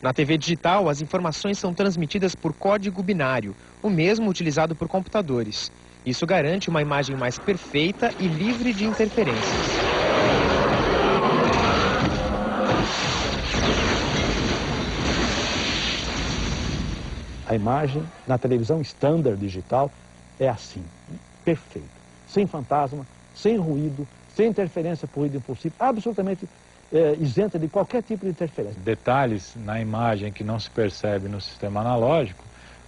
Na TV digital, as informações são transmitidas por código binário, o mesmo utilizado por computadores. Isso garante uma imagem mais perfeita e livre de interferências. A imagem na televisão standard digital é assim, perfeita, sem fantasma, sem ruído, sem interferência por ruído impulsivo, absolutamente isenta de qualquer tipo de interferência. Detalhes na imagem que não se percebe no sistema analógico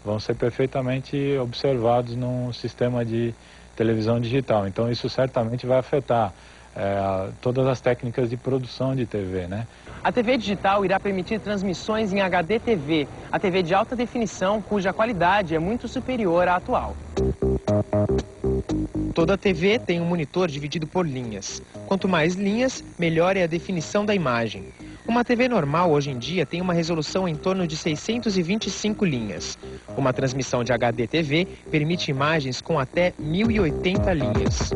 vão ser perfeitamente observados num sistema de televisão digital. Então isso certamente vai afetar todas as técnicas de produção de TV, né? A TV digital irá permitir transmissões em HDTV, a TV de alta definição cuja qualidade é muito superior à atual. Toda TV tem um monitor dividido por linhas. Quanto mais linhas, melhor é a definição da imagem. Uma TV normal hoje em dia tem uma resolução em torno de 625 linhas. Uma transmissão de HDTV permite imagens com até 1080 linhas.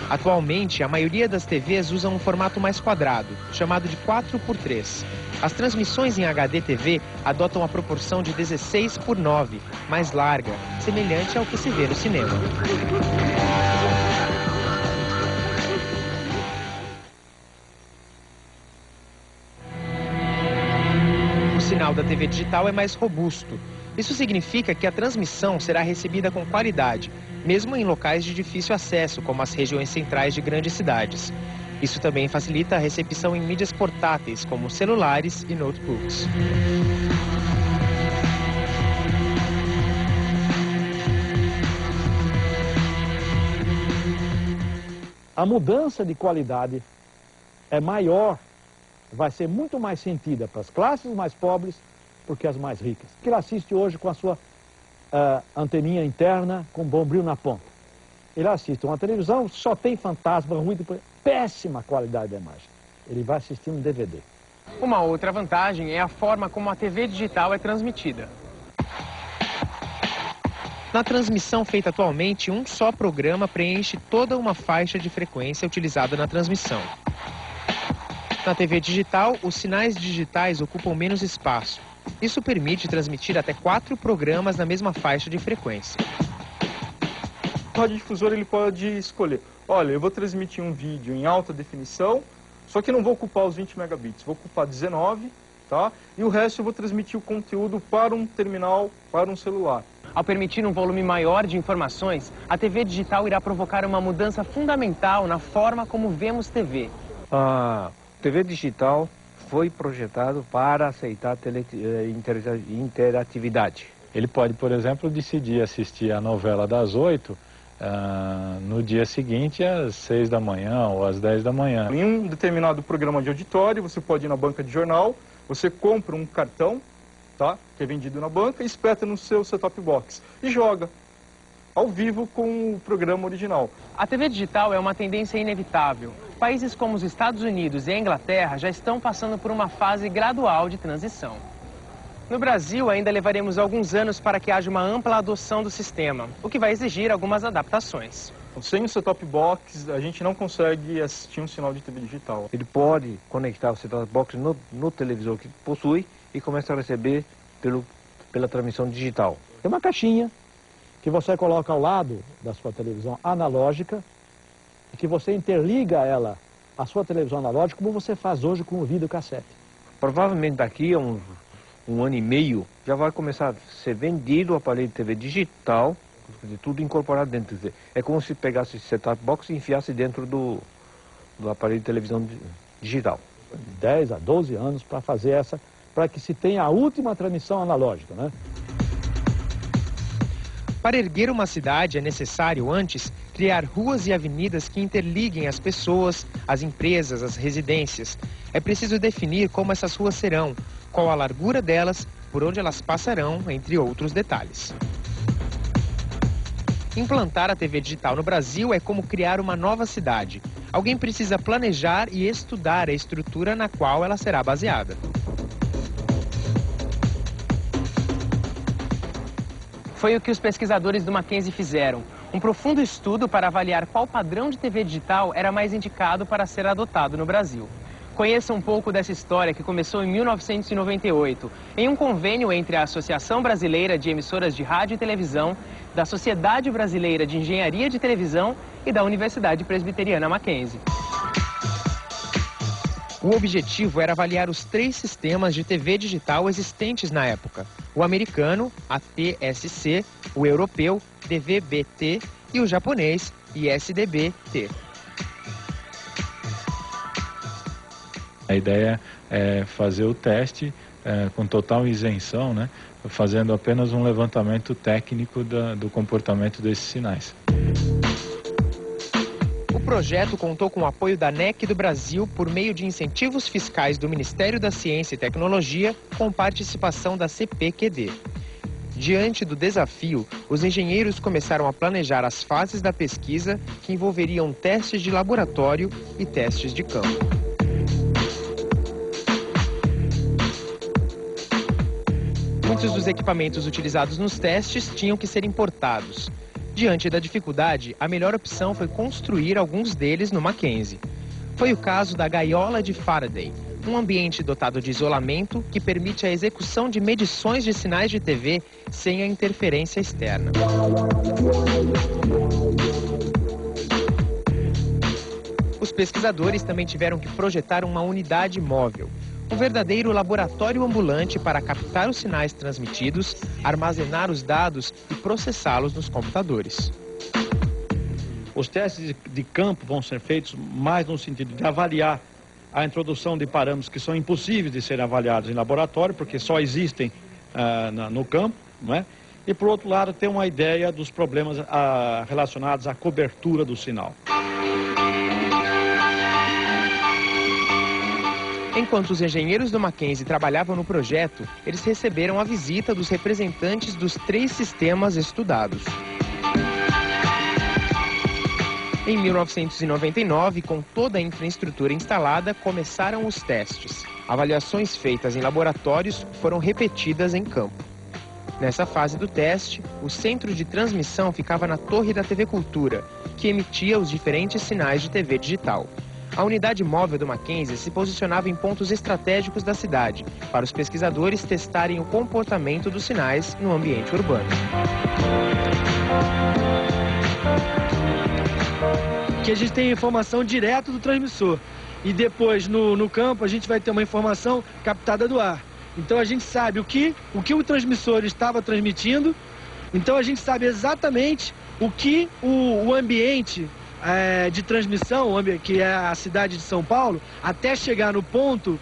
Atualmente, a maioria das TVs usam um formato mais quadrado, chamado de 4x3. As transmissões em HDTV adotam a proporção de 16:9, mais larga, semelhante ao que se vê no cinema. O sinal da TV digital é mais robusto. Isso significa que a transmissão será recebida com qualidade, mesmo em locais de difícil acesso, como as regiões centrais de grandes cidades. Isso também facilita a recepção em mídias portáteis, como celulares e notebooks. A mudança de qualidade é maior, vai ser muito mais sentida para as classes mais pobres do que as mais ricas. Que ele assiste hoje com a sua anteninha interna com bombril na ponta. Ele assiste uma televisão, só tem fantasma, ruído, péssima qualidade da imagem. Ele vai assistir um DVD. Uma outra vantagem é a forma como a TV digital é transmitida. Na transmissão feita atualmente, um só programa preenche toda uma faixa de frequência utilizada na transmissão. Na TV digital, os sinais digitais ocupam menos espaço. Isso permite transmitir até 4 programas na mesma faixa de frequência. O radiodifusor ele pode escolher, olha, eu vou transmitir um vídeo em alta definição, só que não vou ocupar os 20 megabits, vou ocupar 19, tá? E o resto eu vou transmitir o conteúdo para um terminal, para um celular. Ao permitir um volume maior de informações, a TV digital irá provocar uma mudança fundamental na forma como vemos TV. A TV digital foi projetado para aceitar interatividade. Ele pode, por exemplo, decidir assistir a novela das 8 no dia seguinte às 6 da manhã ou às 10 da manhã. Em um determinado programa de auditório, você pode ir na banca de jornal, você compra um cartão, tá, que é vendido na banca, e espeta no seu set-top box e joga ao vivo com o programa original. A TV digital é uma tendência inevitável. Países como os Estados Unidos e a Inglaterra já estão passando por uma fase gradual de transição. No Brasil, ainda levaremos alguns anos para que haja uma ampla adoção do sistema, o que vai exigir algumas adaptações. Sem o set-top box, a gente não consegue assistir um sinal de TV digital. Ele pode conectar o set-top box no televisor que possui e começar a receber pela transmissão digital. Tem uma caixinha que você coloca ao lado da sua televisão analógica e que você interliga ela à sua televisão analógica, como você faz hoje com o videocassete. Provavelmente daqui a um ano e meio já vai começar a ser vendido o aparelho de TV digital, tudo incorporado dentro. É como se pegasse esse set-top box e enfiasse dentro do aparelho de televisão digital. 10 a 12 anos para fazer para que se tenha a última transmissão analógica, né? Para erguer uma cidade é necessário, antes, criar ruas e avenidas que interliguem as pessoas, as empresas, as residências. É preciso definir como essas ruas serão, qual a largura delas, por onde elas passarão, entre outros detalhes. Implantar a TV digital no Brasil é como criar uma nova cidade. Alguém precisa planejar e estudar a estrutura na qual ela será baseada. Foi o que os pesquisadores do Mackenzie fizeram. Um profundo estudo para avaliar qual padrão de TV digital era mais indicado para ser adotado no Brasil. Conheça um pouco dessa história que começou em 1998, em um convênio entre a Associação Brasileira de Emissoras de Rádio e Televisão, da Sociedade Brasileira de Engenharia de Televisão e da Universidade Presbiteriana Mackenzie. O objetivo era avaliar os 3 sistemas de TV digital existentes na época: o americano, a TSC, o europeu, DVB-T, e o japonês, ISDB-T. A ideia é fazer o teste com total isenção, né, fazendo apenas um levantamento técnico do comportamento desses sinais. O projeto contou com o apoio da NEC do Brasil por meio de incentivos fiscais do Ministério da Ciência e Tecnologia, com participação da CPQD. Diante do desafio, os engenheiros começaram a planejar as fases da pesquisa, que envolveriam testes de laboratório e testes de campo. Muitos dos equipamentos utilizados nos testes tinham que ser importados. Diante da dificuldade, a melhor opção foi construir alguns deles no Mackenzie. Foi o caso da gaiola de Faraday, um ambiente dotado de isolamento que permite a execução de medições de sinais de TV sem a interferência externa. Os pesquisadores também tiveram que projetar uma unidade móvel, um verdadeiro laboratório ambulante para captar os sinais transmitidos, armazenar os dados e processá-los nos computadores. Os testes de campo vão ser feitos mais no sentido de avaliar a introdução de parâmetros que são impossíveis de serem avaliados em laboratório, porque só existem no campo, não é? E, por outro lado, ter uma ideia dos problemas relacionados à cobertura do sinal. Enquanto os engenheiros do Mackenzie trabalhavam no projeto, eles receberam a visita dos representantes dos 3 sistemas estudados. Em 1999, com toda a infraestrutura instalada, começaram os testes. Avaliações feitas em laboratórios foram repetidas em campo. Nessa fase do teste, o centro de transmissão ficava na torre da TV Cultura, que emitia os diferentes sinais de TV digital. A unidade móvel do Mackenzie se posicionava em pontos estratégicos da cidade, para os pesquisadores testarem o comportamento dos sinais no ambiente urbano. Que a gente tem informação direto do transmissor. E depois, no campo, a gente vai ter uma informação captada do ar. Então a gente sabe o que o transmissor estava transmitindo. Então a gente sabe exatamente o que o ambiente de transmissão, que é a cidade de São Paulo, até chegar no ponto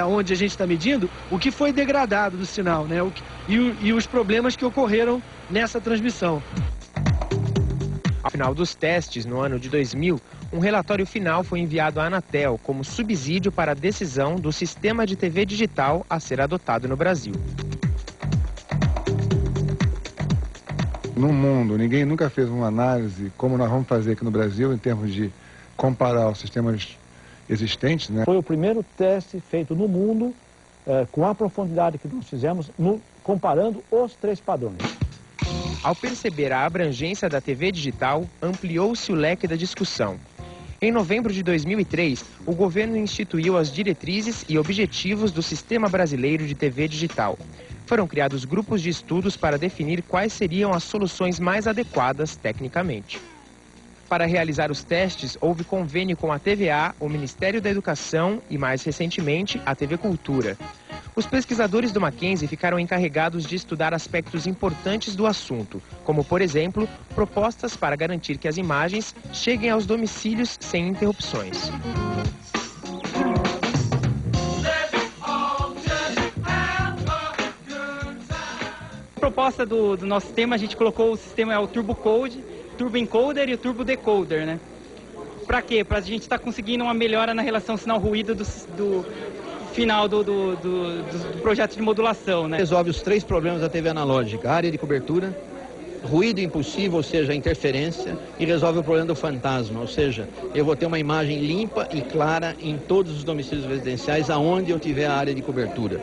onde a gente está medindo, o que foi degradado do sinal, né? E os problemas que ocorreram nessa transmissão. Ao final dos testes, no ano de 2000, um relatório final foi enviado à Anatel como subsídio para a decisão do sistema de TV digital a ser adotado no Brasil. No mundo, ninguém nunca fez uma análise como nós vamos fazer aqui no Brasil em termos de comparar os sistemas existentes, né? Foi o primeiro teste feito no mundo com a profundidade que nós fizemos, comparando os 3 padrões. Ao perceber a abrangência da TV digital, ampliou-se o leque da discussão. Em novembro de 2003, o governo instituiu as diretrizes e objetivos do Sistema Brasileiro de TV Digital. Foram criados grupos de estudos para definir quais seriam as soluções mais adequadas tecnicamente. Para realizar os testes, houve convênio com a TVA, o Ministério da Educação e, mais recentemente, a TV Cultura. Os pesquisadores do Mackenzie ficaram encarregados de estudar aspectos importantes do assunto, como, por exemplo, propostas para garantir que as imagens cheguem aos domicílios sem interrupções. A proposta do nosso sistema, a gente colocou o sistema, o Turbo Code, Turbo Encoder e o Turbo Decoder, né? Para quê? Para a gente estar conseguindo uma melhora na relação sinal-ruído do final do projeto de modulação, né? Resolve os 3 problemas da TV analógica: área de cobertura, ruído impulsivo, ou seja, interferência, e resolve o problema do fantasma, ou seja, eu vou ter uma imagem limpa e clara em todos os domicílios residenciais aonde eu tiver a área de cobertura.